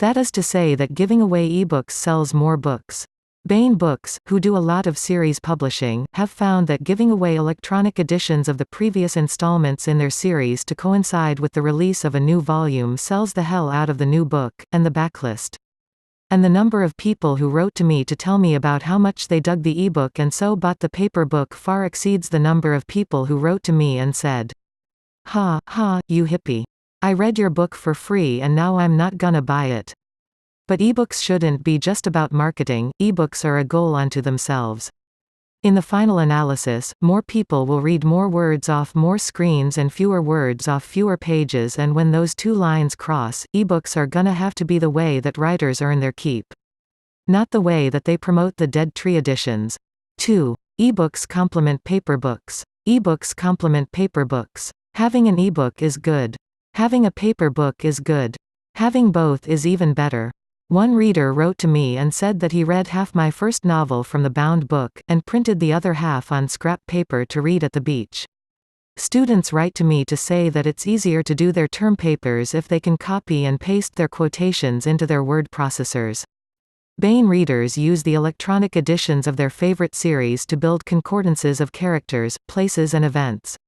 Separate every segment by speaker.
Speaker 1: That is to say that giving away ebooks sells more books. Bain Books, who do a lot of series publishing, have found that giving away electronic editions of the previous installments in their series to coincide with the release of a new volume sells the hell out of the new book, and the backlist. And the number of people who wrote to me to tell me about how much they dug the ebook and so bought the paper book far exceeds the number of people who wrote to me and said, "Ha, ha, you hippie. I read your book for free and now I'm not gonna buy it." But ebooks shouldn't be just about marketing, ebooks are a goal unto themselves. In the final analysis, more people will read more words off more screens and fewer words off fewer pages, and when those two lines cross, ebooks are gonna have to be the way that writers earn their keep. Not the way that they promote the dead tree editions. 2. Ebooks complement paper books. Ebooks complement paper books. Having an ebook is good. Having a paper book is good. Having both is even better. One reader wrote to me and said that he read half my first novel from the bound book, and printed the other half on scrap paper to read at the beach. Students write to me to say that it's easier to do their term papers if they can copy and paste their quotations into their word processors. Bain readers use the electronic editions of their favorite series to build concordances of characters, places and events.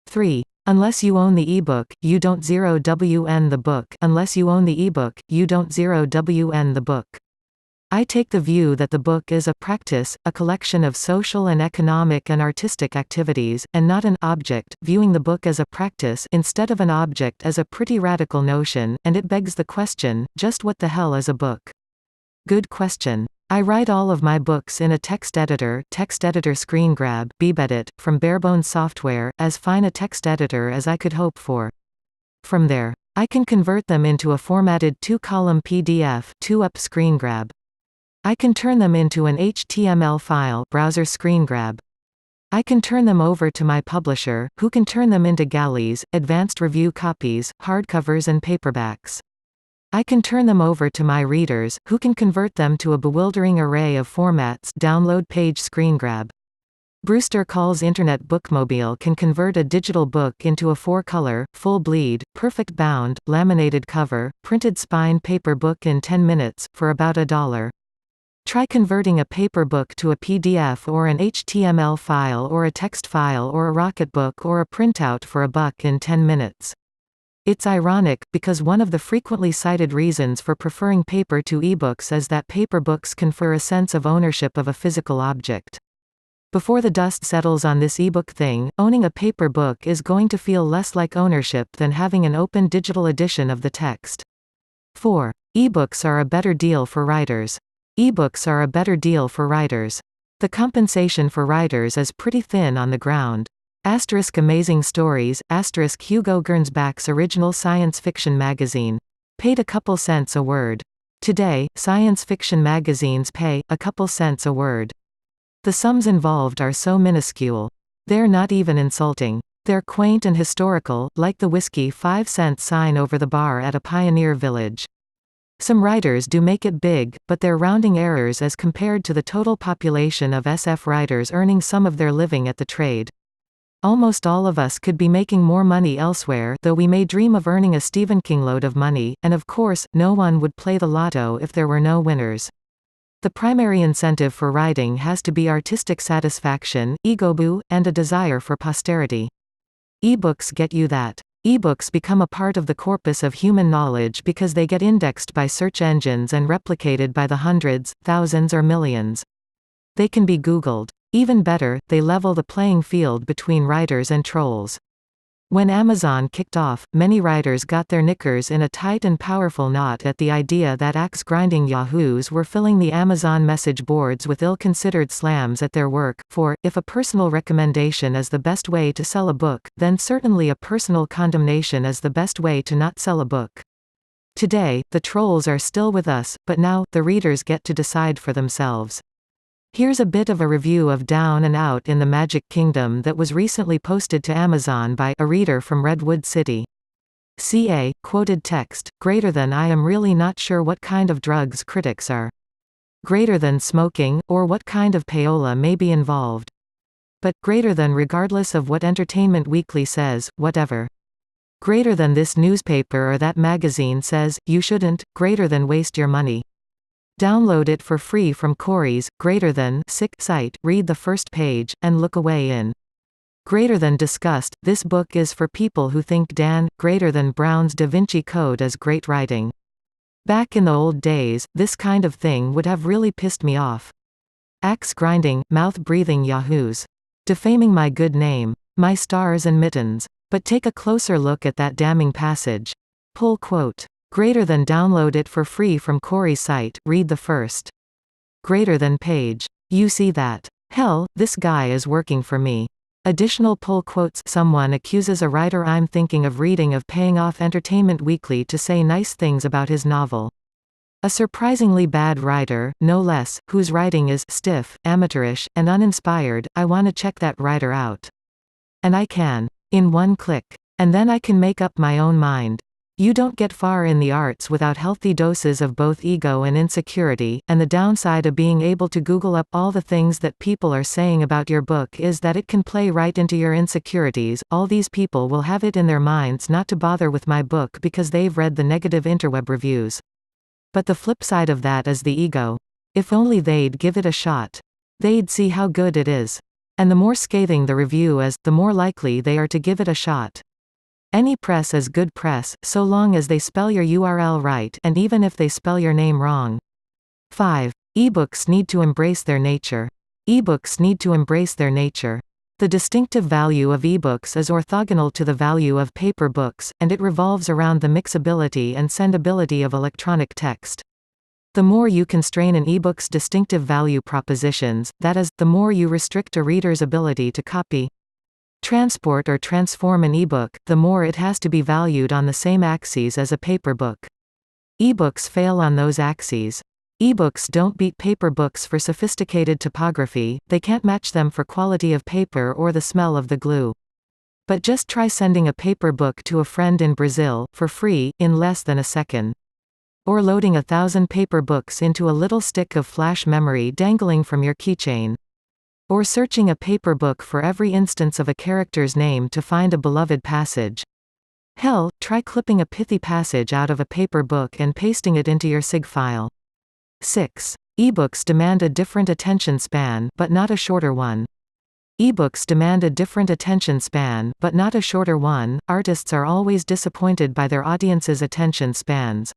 Speaker 1: 3. Unless you own the ebook, you don't 0WN the book. Unless you own the ebook, you don't 0WN the book. I take the view that the book is a practice, a collection of social and economic and artistic activities, and not an object. Viewing the book as a practice instead of an object is a pretty radical notion, and it begs the question, just what the hell is a book? Good question. I write all of my books in a text editor Screengrab, Bebedit, from barebones software, as fine a text editor as I could hope for. From there, I can convert them into a formatted 2-column PDF, 2-up Screengrab. I can turn them into an HTML file, browser Screengrab. I can turn them over to my publisher, who can turn them into galleys, advanced review copies, hardcovers and paperbacks. I can turn them over to my readers, who can convert them to a bewildering array of formats. Download page Screengrab. Brewster calls Internet Bookmobile can convert a digital book into a 4-color, full bleed, perfect bound, laminated cover, printed spine paper book in 10 minutes, for about $1. Try converting a paper book to a PDF or an HTML file or a text file or a Rocketbook or a printout for $1 in 10 minutes. It's ironic, because one of the frequently cited reasons for preferring paper to ebooks is that paper books confer a sense of ownership of a physical object. Before the dust settles on this ebook thing, owning a paper book is going to feel less like ownership than having an open digital edition of the text. 4. Ebooks are a better deal for writers. Ebooks are a better deal for writers. The compensation for writers is pretty thin on the ground. Asterisk Amazing Stories, asterisk Hugo Gernsback's original science fiction magazine. Paid a couple cents a word. Today, science fiction magazines pay a couple cents a word. The sums involved are so minuscule. They're not even insulting. They're quaint and historical, like the whiskey 5-cent sign over the bar at a pioneer village. Some writers do make it big, but they're rounding errors as compared to the total population of SF writers earning some of their living at the trade. Almost all of us could be making more money elsewhere, though we may dream of earning a Stephen King load of money, and of course, no one would play the lotto if there were no winners. The primary incentive for writing has to be artistic satisfaction, ego-boo, and a desire for posterity. Ebooks get you that. Ebooks become a part of the corpus of human knowledge because they get indexed by search engines and replicated by the hundreds, thousands or millions. They can be Googled. Even better, they level the playing field between writers and trolls. When Amazon kicked off, many writers got their knickers in a tight and powerful knot at the idea that axe-grinding yahoos were filling the Amazon message boards with ill-considered slams at their work, for, if a personal recommendation is the best way to sell a book, then certainly a personal condemnation is the best way to not sell a book. Today, the trolls are still with us, but now, the readers get to decide for themselves. Here's a bit of a review of Down and Out in the Magic Kingdom that was recently posted to Amazon by a reader from Redwood City. CA, quoted text, greater than I am really not sure what kind of drugs critics are. Greater than smoking, or what kind of payola may be involved. But, greater than regardless of what Entertainment Weekly says, whatever. Greater than this newspaper or that magazine says, you shouldn't, greater than waste your money. Download it for free from Cory's, greater than, site, read the first page, and look away in. Greater than disgust, this book is for people who think Dan, greater than Brown's Da Vinci Code is great writing. Back in the old days, this kind of thing would have really pissed me off. Axe grinding, mouth breathing yahoos. Defaming my good name. My stars and mittens. But take a closer look at that damning passage. Pull quote. Greater than download it for free from Cory's site, read the first. Greater than page. You see that? Hell, this guy is working for me. Additional pull quotes. Someone accuses a writer I'm thinking of reading of paying off Entertainment Weekly to say nice things about his novel. A surprisingly bad writer, no less, whose writing is stiff, amateurish, and uninspired. I want to check that writer out. And I can. In one click. And then I can make up my own mind. You don't get far in the arts without healthy doses of both ego and insecurity, and the downside of being able to Google up all the things that people are saying about your book is that it can play right into your insecurities. All these people will have it in their minds not to bother with my book because they've read the negative interweb reviews. But the flip side of that is the ego. If only they'd give it a shot. They'd see how good it is. And the more scathing the review is, the more likely they are to give it a shot. Any press is good press, so long as they spell your URL right and even if they spell your name wrong. 5. Ebooks need to embrace their nature. Ebooks need to embrace their nature. The distinctive value of ebooks is orthogonal to the value of paper books, and it revolves around the mixability and sendability of electronic text. The more you constrain an ebook's distinctive value propositions, that is, the more you restrict a reader's ability to copy, transport or transform an ebook, the more it has to be valued on the same axes as a paper book. Ebooks fail on those axes. Ebooks don't beat paper books for sophisticated typography, they can't match them for quality of paper or the smell of the glue. But just try sending a paper book to a friend in Brazil, for free, in less than a second. Or loading 1,000 paper books into a little stick of flash memory dangling from your keychain. Or searching a paper book for every instance of a character's name to find a beloved passage. Hell, try clipping a pithy passage out of a paper book and pasting it into your SIG file. 6. Ebooks demand a different attention span, but not a shorter one. Ebooks demand a different attention span, but not a shorter one. Artists are always disappointed by their audience's attention spans.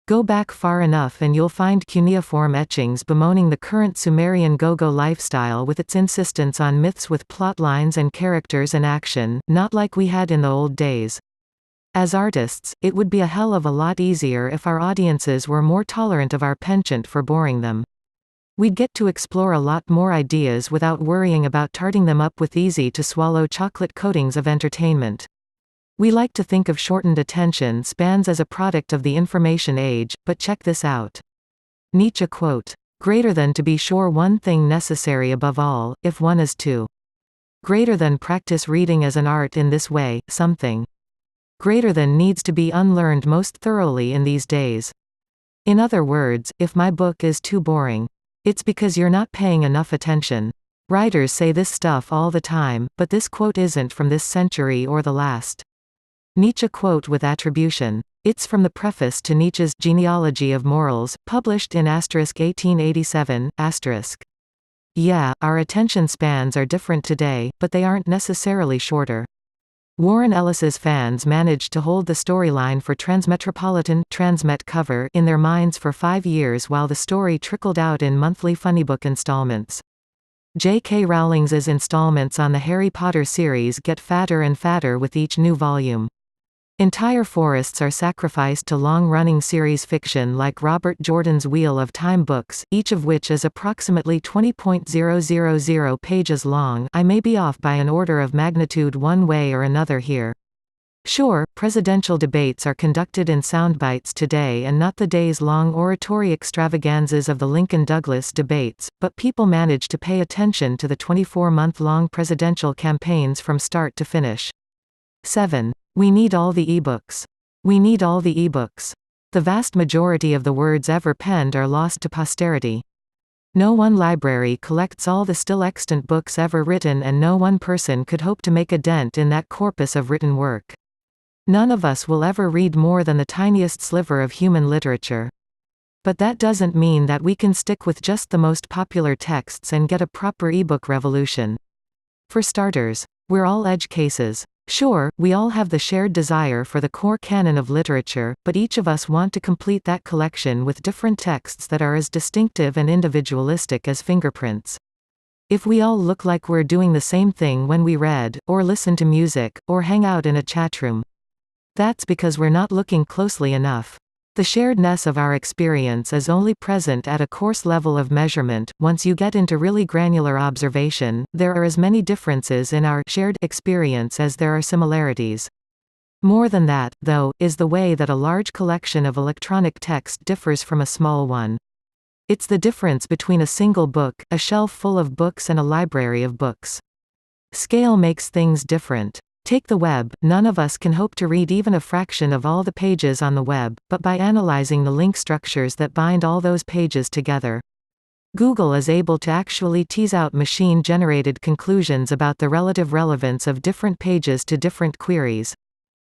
Speaker 1: Go back far enough and you'll find cuneiform etchings bemoaning the current Sumerian go-go lifestyle with its insistence on myths with plot lines and characters and action, not like we had in the old days. As artists, it would be a hell of a lot easier if our audiences were more tolerant of our penchant for boring them. We'd get to explore a lot more ideas without worrying about tarting them up with easy-to-swallow chocolate coatings of entertainment. We like to think of shortened attention spans as a product of the information age, but check this out. Nietzsche quote. Greater than to be sure one thing necessary above all, if one is to. Greater than practice reading as an art in this way, something. Greater than needs to be unlearned most thoroughly in these days. In other words, if my book is too boring, it's because you're not paying enough attention. Writers say this stuff all the time, but this quote isn't from this century or the last. Nietzsche quote with attribution. It's from the preface to Nietzsche's Genealogy of Morals, published in asterisk 1887, asterisk. Yeah, our attention spans are different today, but they aren't necessarily shorter. Warren Ellis's fans managed to hold the storyline for Transmetropolitan Transmet cover in their minds for 5 years while the story trickled out in monthly funnybook installments. J.K. Rowling's installments on the Harry Potter series get fatter and fatter with each new volume. Entire forests are sacrificed to long-running series fiction like Robert Jordan's Wheel of Time books, each of which is approximately 20,000 pages long. I may be off by an order of magnitude one way or another here. Sure, presidential debates are conducted in soundbites today and not the days-long oratory extravaganzas of the Lincoln-Douglas debates, but people manage to pay attention to the 24-month-long presidential campaigns from start to finish. 7. We need all the ebooks. We need all the ebooks. The vast majority of the words ever penned are lost to posterity. No one library collects all the still extant books ever written, and no one person could hope to make a dent in that corpus of written work. None of us will ever read more than the tiniest sliver of human literature. But that doesn't mean that we can stick with just the most popular texts and get a proper ebook revolution. For starters, we're all edge cases. Sure, we all have the shared desire for the core canon of literature, but each of us want to complete that collection with different texts that are as distinctive and individualistic as fingerprints. If we all look like we're doing the same thing when we read, or listen to music, or hang out in a chatroom, that's because we're not looking closely enough. The sharedness of our experience is only present at a coarse level of measurement. Once you get into really granular observation, there are as many differences in our shared experience as there are similarities. More than that, though, is the way that a large collection of electronic text differs from a small one. It's the difference between a single book, a shelf full of books, and a library of books. Scale makes things different. Take the web. None of us can hope to read even a fraction of all the pages on the web, but by analyzing the link structures that bind all those pages together, Google is able to actually tease out machine-generated conclusions about the relative relevance of different pages to different queries.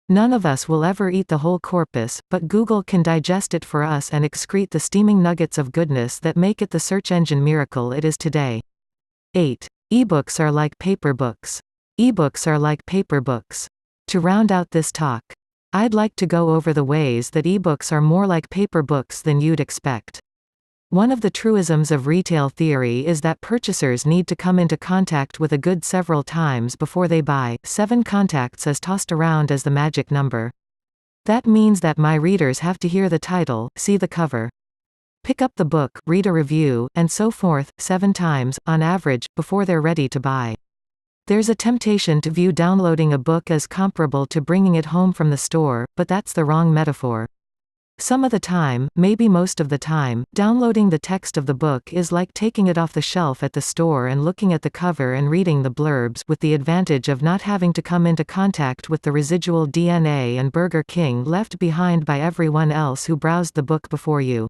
Speaker 1: None of us will ever eat the whole corpus, but Google can digest it for us and excrete the steaming nuggets of goodness that make it the search engine miracle it is today. 8. Ebooks are like paper books. Ebooks are like paper books. To round out this talk, I'd like to go over the ways that ebooks are more like paper books than you'd expect. One of the truisms of retail theory is that purchasers need to come into contact with a good several times before they buy. 7 contacts is tossed around as the magic number. That means that my readers have to hear the title, see the cover, pick up the book, read a review, and so forth, 7 times, on average, before they're ready to buy. There's a temptation to view downloading a book as comparable to bringing it home from the store, but that's the wrong metaphor. Some of the time, maybe most of the time, downloading the text of the book is like taking it off the shelf at the store and looking at the cover and reading the blurbs, with the advantage of not having to come into contact with the residual DNA and Burger King left behind by everyone else who browsed the book before you.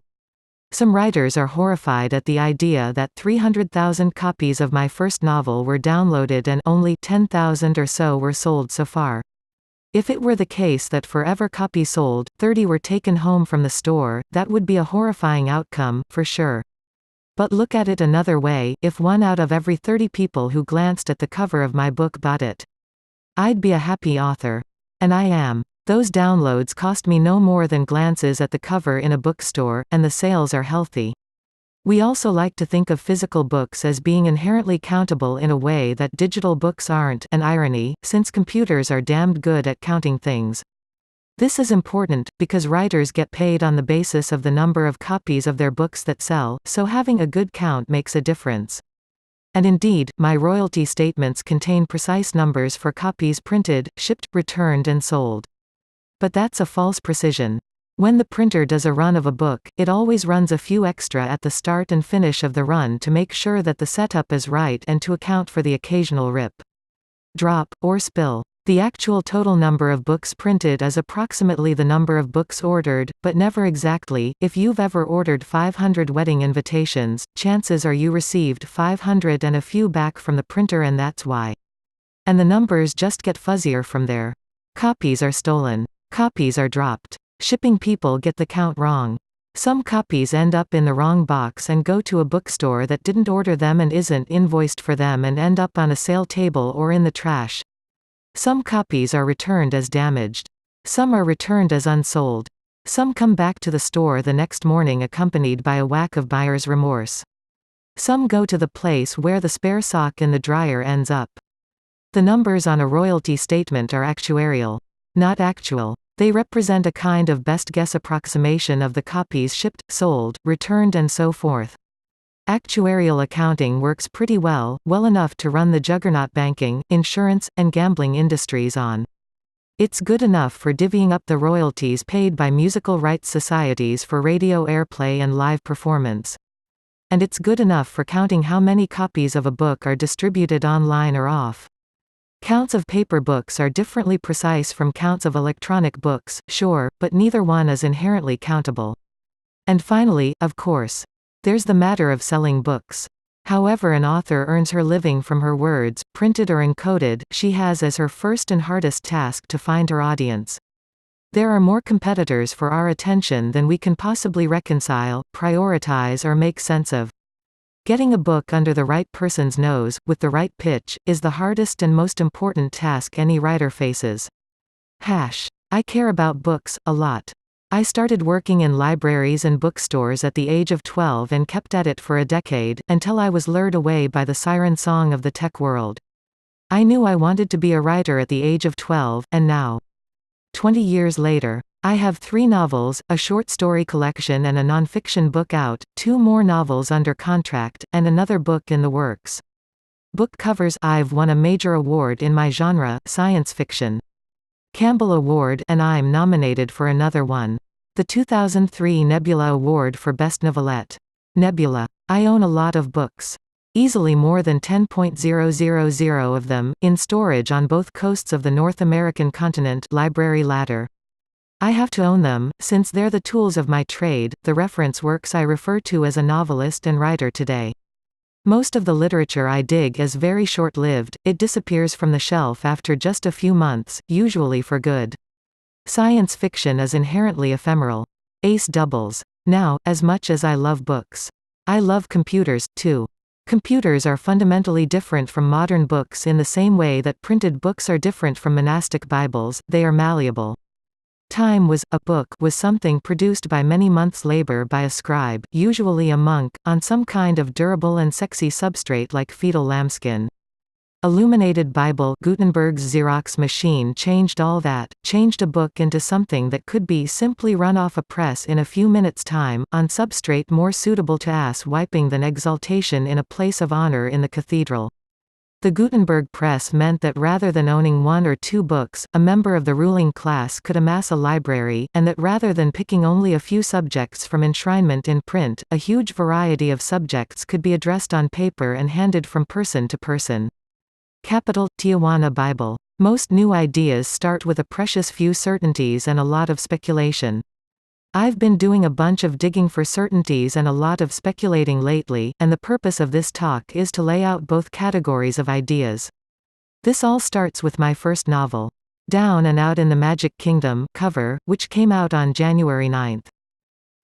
Speaker 1: Some writers are horrified at the idea that 300,000 copies of my first novel were downloaded and only 10,000 or so were sold so far. If it were the case that for every copy sold, 30 were taken home from the store, that would be a horrifying outcome, for sure. But look at it another way: if 1 out of every 30 people who glanced at the cover of my book bought it, I'd be a happy author. And I am. Those downloads cost me no more than glances at the cover in a bookstore, and the sales are healthy. We also like to think of physical books as being inherently countable in a way that digital books aren't, an irony, since computers are damned good at counting things. This is important, because writers get paid on the basis of the number of copies of their books that sell, so having a good count makes a difference. And indeed, my royalty statements contain precise numbers for copies printed, shipped, returned, and sold. But that's a false precision. When the printer does a run of a book, it always runs a few extra at the start and finish of the run to make sure that the setup is right and to account for the occasional rip, drop, or spill. The actual total number of books printed is approximately the number of books ordered, but never exactly. If you've ever ordered 500 wedding invitations, chances are you received 500 and a few back from the printer, and that's why. And the numbers just get fuzzier from there. Copies are stolen. Copies are dropped. Shipping people get the count wrong. Some copies end up in the wrong box and go to a bookstore that didn't order them and isn't invoiced for them and end up on a sale table or in the trash. Some copies are returned as damaged. Some are returned as unsold. Some come back to the store the next morning accompanied by a whack of buyer's remorse. Some go to the place where the spare sock in the dryer ends up. The numbers on a royalty statement are actuarial, not actual. They represent a kind of best-guess approximation of the copies shipped, sold, returned, and so forth. Actuarial accounting works pretty well enough to run the juggernaut banking, insurance, and gambling industries on. It's good enough for divvying up the royalties paid by musical rights societies for radio airplay and live performance. And it's good enough for counting how many copies of a book are distributed online or off. Counts of paper books are differently precise from counts of electronic books, sure, but neither one is inherently countable. And finally, of course, there's the matter of selling books. However an author earns her living from her words, printed or encoded, she has as her first and hardest task to find her audience. There are more competitors for our attention than we can possibly reconcile, prioritize or make sense of. Getting a book under the right person's nose, with the right pitch, is the hardest and most important task any writer faces. I care about books, a lot. I started working in libraries and bookstores at the age of 12 and kept at it for a decade, until I was lured away by the siren song of the tech world. I knew I wanted to be a writer at the age of 12, and now, 20 years later, I have 3 novels, a short story collection and a nonfiction book out, 2 more novels under contract, and another book in the works. Book covers. I've won a major award in my genre, science fiction. Campbell Award, and I'm nominated for another one. The 2003 Nebula Award for Best Novelette. Nebula. I own a lot of books. Easily more than 10,000 of them, in storage on both coasts of the North American continent. Library ladder. I have to own them, since they're the tools of my trade, the reference works I refer to as a novelist and writer today. Most of the literature I dig is very short-lived, it disappears from the shelf after just a few months, usually for good. Science fiction is inherently ephemeral. Ace doubles. Now, as much as I love books, I love computers, too. Computers are fundamentally different from modern books in the same way that printed books are different from monastic Bibles, they are malleable. Time was, a book was something produced by many months' labor by a scribe, usually a monk, on some kind of durable and sexy substrate like fetal lambskin. Illuminated Bible. Gutenberg's Xerox machine changed all that, changed a book into something that could be simply run off a press in a few minutes' time, on substrate more suitable to ass wiping than exaltation in a place of honor in the cathedral. The Gutenberg press meant that rather than owning 1 or 2 books, a member of the ruling class could amass a library, and that rather than picking only a few subjects from enshrinement in print, a huge variety of subjects could be addressed on paper and handed from person to person. Capital, Tijuana Bible. Most new ideas start with a precious few certainties and a lot of speculation. I've been doing a bunch of digging for certainties and a lot of speculating lately, and the purpose of this talk is to lay out both categories of ideas. This all starts with my first novel, Down and Out in the Magic Kingdom, cover, which came out on January 9,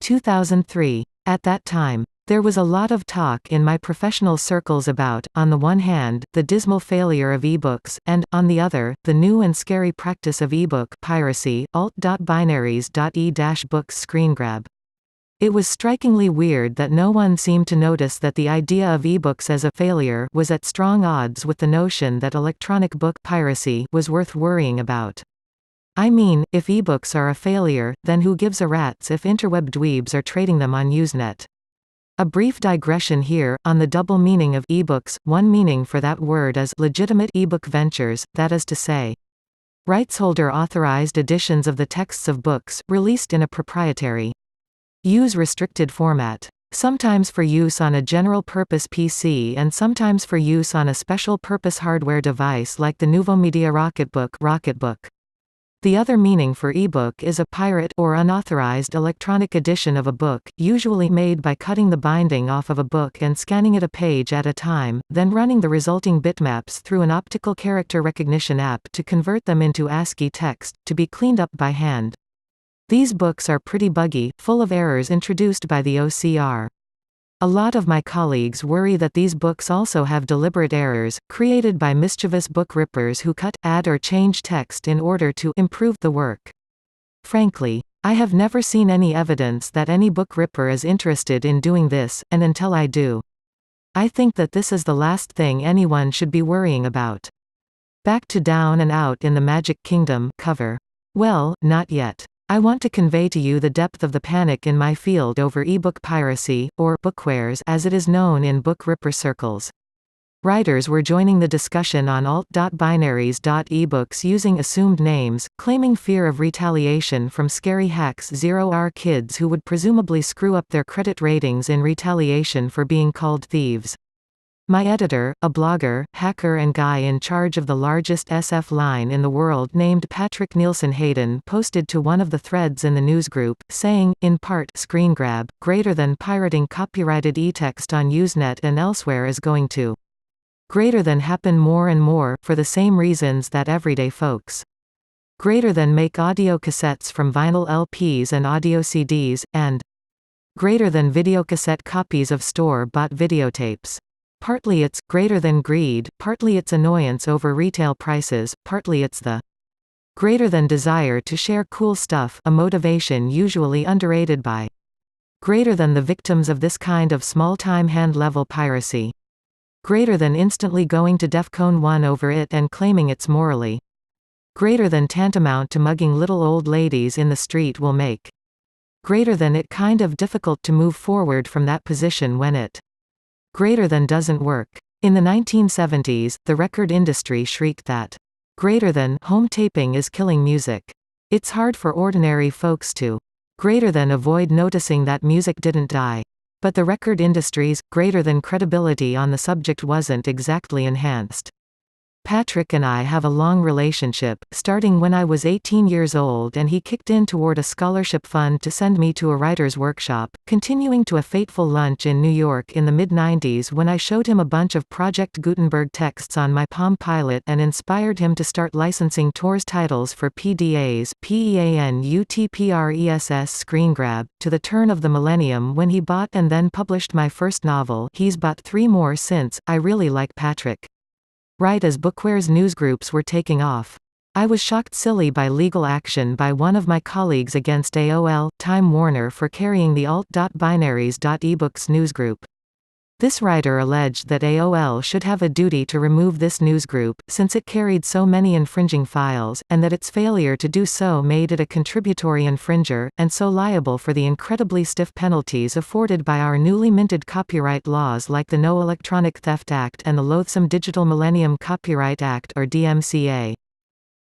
Speaker 1: 2003. At that time, there was a lot of talk in my professional circles about, on the one hand, the dismal failure of ebooks, and, on the other, the new and scary practice of ebook piracy, alt.binaries.e-books Screengrab. It was strikingly weird that no one seemed to notice that the idea of ebooks as a failure was at strong odds with the notion that electronic book piracy was worth worrying about. I mean, if ebooks are a failure, then who gives a rat's if interweb dweebs are trading them on Usenet? A brief digression here, on the double meaning of ebooks. One meaning for that word is legitimate ebook ventures, that is to say, rightsholder authorized editions of the texts of books, released in a proprietary, use-restricted format. Sometimes for use on a general-purpose PC and sometimes for use on a special-purpose hardware device like the Nouveau Media Rocketbook. The other meaning for ebook is a pirate or unauthorized electronic edition of a book, usually made by cutting the binding off of a book and scanning it a page at a time, then running the resulting bitmaps through an optical character recognition app to convert them into ASCII text, to be cleaned up by hand. These books are pretty buggy, full of errors introduced by the OCR. A lot of my colleagues worry that these books also have deliberate errors, created by mischievous book rippers who cut, add or change text in order to improve the work. Frankly, I have never seen any evidence that any book ripper is interested in doing this, and until I do, I think that this is the last thing anyone should be worrying about. Back to Down and Out in the Magic Kingdom, cover. Well, not yet. I want to convey to you the depth of the panic in my field over ebook piracy, or bookwares as it is known in book ripper circles. Writers were joining the discussion on alt.binaries.ebooks using assumed names, claiming fear of retaliation from scary hacks 0R kids who would presumably screw up their credit ratings in retaliation for being called thieves. My editor, a blogger, hacker and guy in charge of the largest SF line in the world named Patrick Nielsen Hayden posted to one of the threads in the newsgroup, saying, in part, Screengrab, greater than pirating copyrighted e-text on Usenet and elsewhere is going to greater than happen more and more, for the same reasons that everyday folks Greater than make audio cassettes from vinyl LPs and audio CDs, and greater than videocassette copies of store-bought videotapes. Partly it's greater than greed, partly it's annoyance over retail prices, partly it's the greater than desire to share cool stuff, a motivation usually underrated by greater than the victims of this kind of small-time hand-level piracy. Greater than instantly going to DEFCON 1 over it and claiming it's morally greater than tantamount to mugging little old ladies in the street will make greater than it kind of difficult to move forward from that position when it greater than doesn't work. In the 1970s, the record industry shrieked that greater than home taping is killing music. It's hard for ordinary folks to greater than avoid noticing that music didn't die. But the record industry's greater than credibility on the subject wasn't exactly enhanced. Patrick and I have a long relationship, starting when I was 18 years old and he kicked in toward a scholarship fund to send me to a writer's workshop, continuing to a fateful lunch in New York in the mid-90s when I showed him a bunch of Project Gutenberg texts on my Palm Pilot and inspired him to start licensing Tor's titles for PDAs, PEANUTPRESS Screengrab, to the turn of the millennium when he bought and then published my first novel. He's bought 3 more since. I really like Patrick. Right as Bookware's newsgroups were taking off, I was shocked silly by legal action by one of my colleagues against AOL, Time Warner for carrying the alt.binaries.ebooks newsgroup. This writer alleged that AOL should have a duty to remove this newsgroup, since it carried so many infringing files, and that its failure to do so made it a contributory infringer, and so liable for the incredibly stiff penalties afforded by our newly minted copyright laws like the No Electronic Theft Act and the loathsome Digital Millennium Copyright Act or DMCA.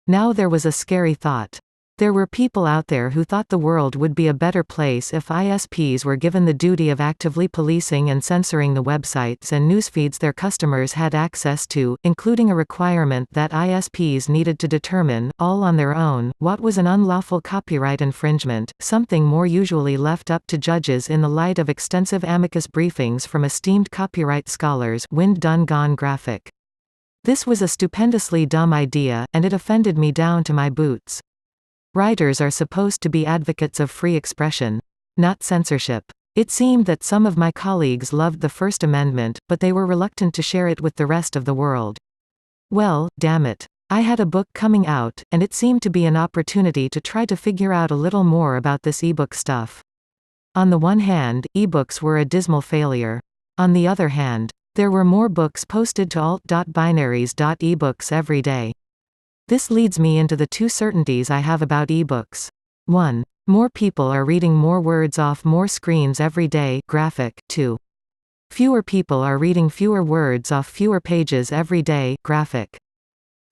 Speaker 1: Now there was a scary thought. There were people out there who thought the world would be a better place if ISPs were given the duty of actively policing and censoring the websites and newsfeeds their customers had access to, including a requirement that ISPs needed to determine, all on their own, what was an unlawful copyright infringement, something more usually left up to judges in the light of extensive amicus briefings from esteemed copyright scholars. Wind done gone graphic. This was a stupendously dumb idea, and it offended me down to my boots. Writers are supposed to be advocates of free expression, not censorship. It seemed that some of my colleagues loved the First Amendment, but they were reluctant to share it with the rest of the world. Well, damn it. I had a book coming out, and it seemed to be an opportunity to try to figure out a little more about this ebook stuff. On the one hand, ebooks were a dismal failure. On the other hand, there were more books posted to alt.binaries.ebooks every day. This leads me into the 2 certainties I have about ebooks. 1. More people are reading more words off more screens every day. Graphic. 2. Fewer people are reading fewer words off fewer pages every day. Graphic.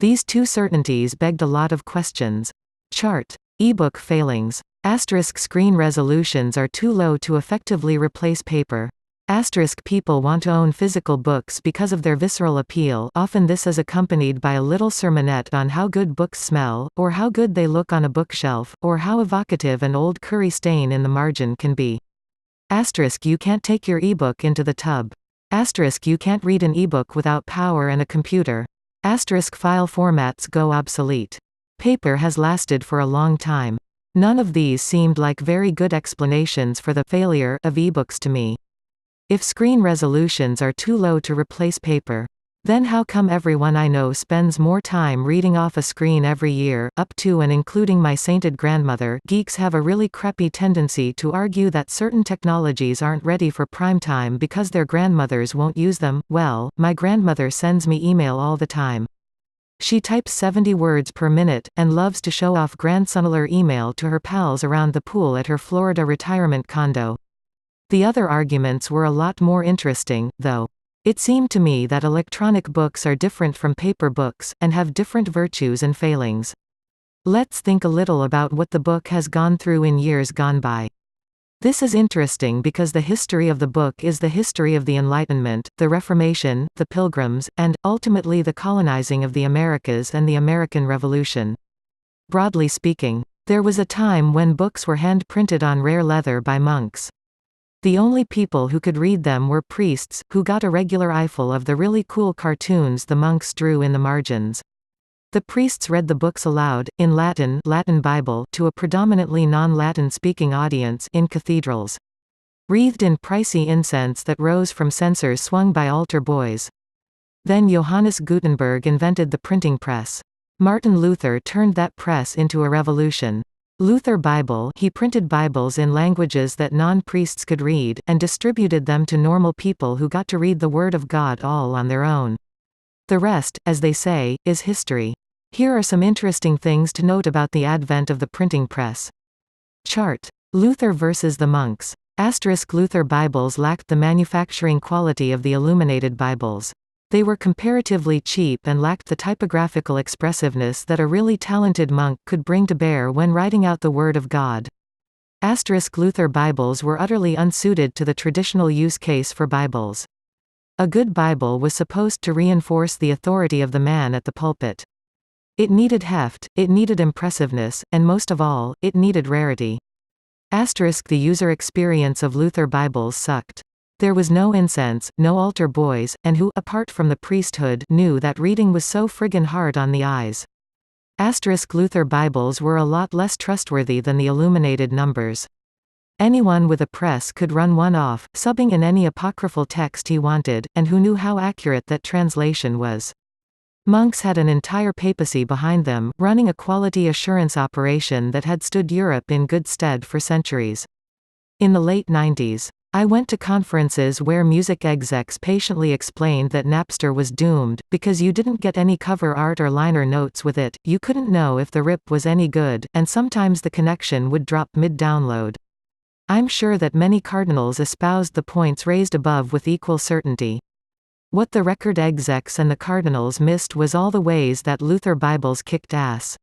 Speaker 1: These 2 certainties begged a lot of questions. Chart. Ebook failings. Asterisk screen resolutions are too low to effectively replace paper. Asterisk people want to own physical books because of their visceral appeal. Often this is accompanied by a little sermonette on how good books smell, or how good they look on a bookshelf, or how evocative an old curry stain in the margin can be. Asterisk you can't take your ebook into the tub. Asterisk you can't read an ebook without power and a computer. Asterisk file formats go obsolete. Paper has lasted for a long time. None of these seemed like very good explanations for the failure of ebooks to me. If screen resolutions are too low to replace paper, then how come everyone I know spends more time reading off a screen every year, up to and including my sainted grandmother? Geeks have a really crappy tendency to argue that certain technologies aren't ready for prime time because their grandmothers won't use them. Well, my grandmother sends me email all the time. She types 70 words per minute, and loves to show off grandsonular email to her pals around the pool at her Florida retirement condo. The other arguments were a lot more interesting, though. It seemed to me that electronic books are different from paper books, and have different virtues and failings. Let's think a little about what the book has gone through in years gone by. This is interesting because the history of the book is the history of the Enlightenment, the Reformation, the Pilgrims, and, ultimately the colonizing of the Americas and the American Revolution. Broadly speaking, there was a time when books were hand-printed on rare leather by monks. The only people who could read them were priests, who got a regular eyeful of the really cool cartoons the monks drew in the margins. The priests read the books aloud, in Latin, Latin Bible, to a predominantly non-Latin speaking audience, in cathedrals. Wreathed in pricey incense that rose from censers swung by altar boys. Then Johannes Gutenberg invented the printing press. Martin Luther turned that press into a revolution. Luther Bible, he printed Bibles in languages that non-priests could read, and distributed them to normal people who got to read the Word of God all on their own. The rest, as they say, is history. Here are some interesting things to note about the advent of the printing press. Chart. Luther versus the monks. Asterisk Luther Bibles lacked the manufacturing quality of the illuminated Bibles. They were comparatively cheap and lacked the typographical expressiveness that a really talented monk could bring to bear when writing out the Word of God. Asterisk Luther Bibles were utterly unsuited to the traditional use case for Bibles. A good Bible was supposed to reinforce the authority of the man at the pulpit. It needed heft, it needed impressiveness, and most of all, it needed rarity. Asterisk the user experience of Luther Bibles sucked. There was no incense, no altar boys, and who, apart from the priesthood, knew that reading was so friggin' hard on the eyes. Asterisk Luther Bibles were a lot less trustworthy than the illuminated numbers. Anyone with a press could run one off, subbing in any apocryphal text he wanted, and who knew how accurate that translation was. Monks had an entire papacy behind them, running a quality assurance operation that had stood Europe in good stead for centuries. In the late 90s, I went to conferences where music execs patiently explained that Napster was doomed, because you didn't get any cover art or liner notes with it, you couldn't know if the rip was any good, and sometimes the connection would drop mid-download. I'm sure that many cardinals espoused the points raised above with equal certainty. What the record execs and the cardinals missed was all the ways that Luther Bibles kicked ass.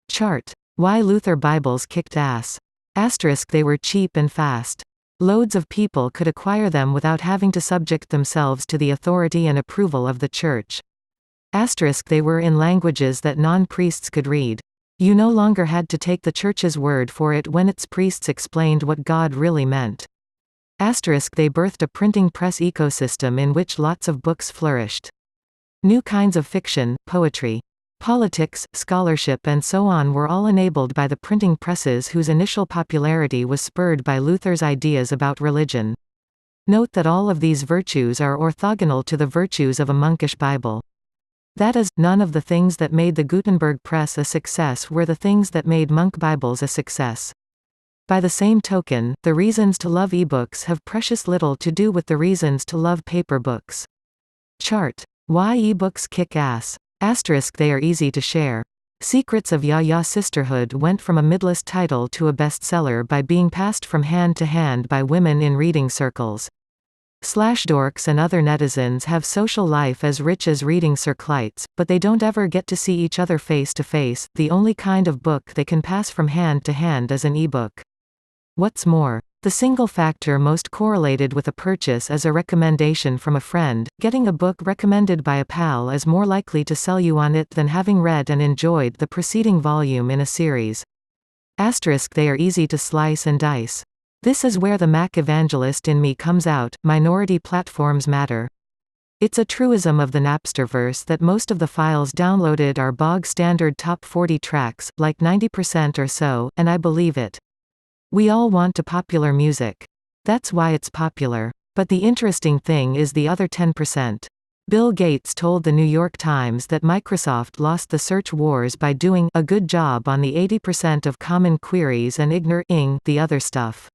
Speaker 1: Chart. Why Luther Bibles kicked ass. Asterisk they were cheap and fast. Loads of people could acquire them without having to subject themselves to the authority and approval of the church. Asterisk they were in languages that non-priests could read. You no longer had to take the church's word for it when its priests explained what God really meant. Asterisk they birthed a printing press ecosystem in which lots of books flourished. New kinds of fiction, poetry, politics, scholarship and so on were all enabled by the printing presses whose initial popularity was spurred by Luther's ideas about religion. Note that all of these virtues are orthogonal to the virtues of a monkish Bible. That is, none of the things that made the Gutenberg press a success were the things that made monk Bibles a success. By the same token, the reasons to love ebooks have precious little to do with the reasons to love paper books. Chart. Why ebooks kick ass. Asterisk they are easy to share. Secrets of Ya Sisterhood went from a midlist title to a bestseller by being passed from hand to hand by women in reading circles. Slashdorks and other netizens have social life as rich as reading circlites, but they don't ever get to see each other face to face. The only kind of book they can pass from hand to hand is an ebook. What's more, the single factor most correlated with a purchase is a recommendation from a friend. Getting a book recommended by a pal is more likely to sell you on it than having read and enjoyed the preceding volume in a series. Asterisk they are easy to slice and dice. This is where the Mac evangelist in me comes out. Minority platforms matter. It's a truism of the Napsterverse that most of the files downloaded are bog-standard top 40 tracks, like 90% or so, and I believe it. We all want to popular music. That's why it's popular. But the interesting thing is the other 10%. Bill Gates told the New York Times that Microsoft lost the search wars by doing a good job on the 80% of common queries and ignoring the other stuff.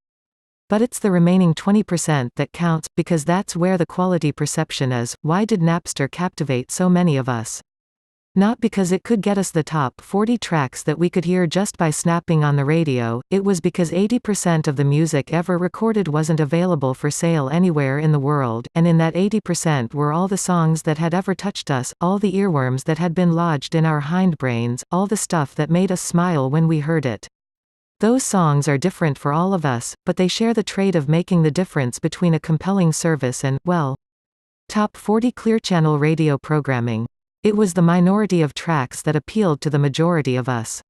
Speaker 1: But it's the remaining 20% that counts, because that's where the quality perception is. Why did Napster captivate so many of us? Not because it could get us the top 40 tracks that we could hear just by snapping on the radio, it was because 80% of the music ever recorded wasn't available for sale anywhere in the world, and in that 80% were all the songs that had ever touched us, all the earworms that had been lodged in our hindbrains, all the stuff that made us smile when we heard it. Those songs are different for all of us, but they share the trait of making the difference between a compelling service and, well, top 40 Clear Channel radio programming. It was the minority of tracks that appealed to the majority of us.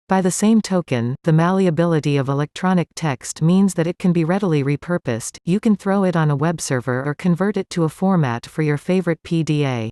Speaker 1: By the same token, the malleability of electronic text means that it can be readily repurposed. You can throw it on a web server or convert it to a format for your favorite PDA.